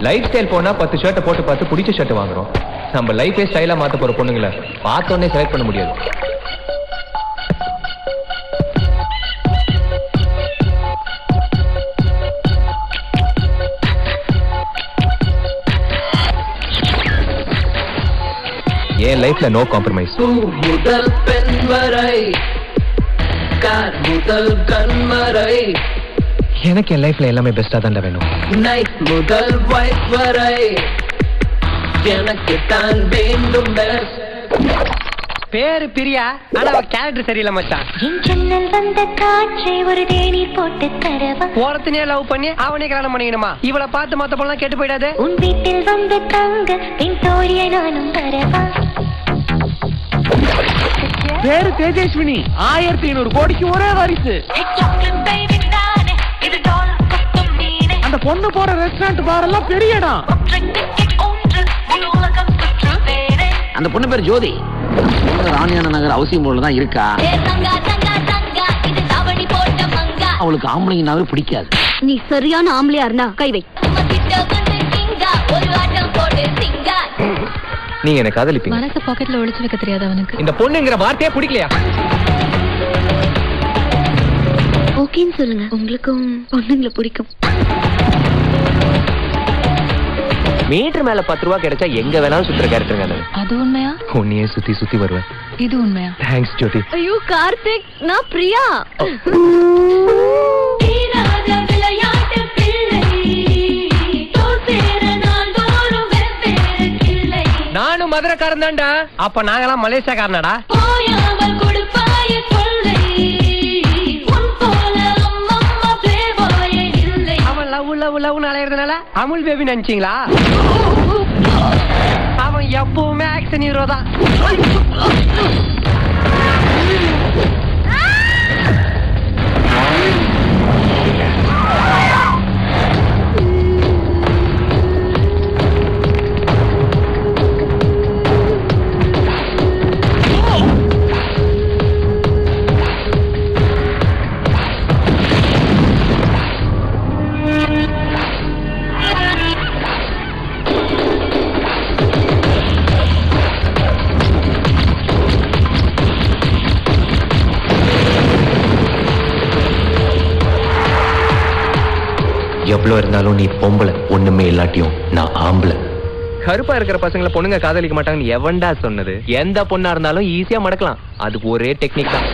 Life style போனா 10 ஷர்ட்டை போட்டு பார்த்து பிடிச்ச ஷர்ட் வாங்குறோம். நம்ம லைஃபே ஸ்டைலா மாத்த போற பொண்ணுங்களை பார்த்தோன்னே செலக்ட் பண்ண முடியாது. என் லைஃப்ல நோ காம்ப்ரமைஸ். முதல் பெண் வரை முதல் கண் வரை எனக்கு என் லைஃப்ல எல்லாமே பெஸ்டா தான் வேணும். நைட் முதல் வைஃப் வரை எனக்கு தான் வேண்டும் பெஸ்ட். பேரு பிரியா, ஆனா அவ கேரக்டர் சரியில்லை மச்சான். என் ஜன்னல் வந்த காற்றை ஒரு தேநீர் போட்டு தரவா. ஓரத்தினே லவ் பண்ணி அவனே கல்யாணம் பண்ணிக்கணுமா? இவளை பார்த்து மத்த பொண்ணு கேட்டு போயிடாது. உன் வீட்டில் வந்து தங்க என் தோழியை நானும் வரவா. பேரு தேஜஸ்வினி, 1500 கோடிக்கு ஒரே வாரிசு. அந்த பொண்ணு போற ரெஸ்டாரண்ட் பார் எல்லாம் பெரிய இடம். அந்த பொண்ணு பேர் ஜோதி. ராணியான நகர் அவசியம் போலதான் இருக்கா. அவளுக்கு ஆம்பளைங்கனாவே பிடிக்காது. நீ சரியான ஆம்பளையா இருந்தா கை வை. நீங்க என்ன காதலிப்பீங்க? மனச பாக்கெட்ல ஒளிச்சு வைக்க தெரியாது அவனுக்கு. இந்த பொண்ணுங்கிற வார்த்தையே பிடிக்கலையா? ஓகேன்னு சொல்லுங்க. உங்களுக்கும் பொண்ணுங்களை பிடிக்கும். மீட்டர் மேல 10 ரூபா கிடைச்சா எங்க வேணாலும் சுத்துற கேரக்டருங்க. அது உண்மையா? உன்னையே சுத்தி சுத்தி வருவேன். இது உண்மையா? தேங்க்ஸ் ஜோதி. ஐயோ கார்த்திக், நான் பிரியா. நானும் மதுரைக்காரன் தான்டா. அப்ப நாங்கெல்லாம் மலேசியாக்காரனாடா. அவன் லவ் லவ் லவ்னு அலையறதுனால அமுல் பேபி நினைச்சீங்களா? அவன் எப்பவுமே ஆக்ஷன் ஹீரோ தான். எவ்வளவு இருந்தாலும் நீ பொம்பளை, ஒண்ணுமே இல்லாட்டியும் நான் ஆம்பளை. கருப்பா இருக்கிற பசங்களை பொண்ணுங்க காதலிக்க மாட்டாங்கன்னு எவன்டா சொன்னது? எந்த பொண்ணா இருந்தாலும் ஈஸியா மடக்கலாம். அது ஒரே டெக்னிக் தான்.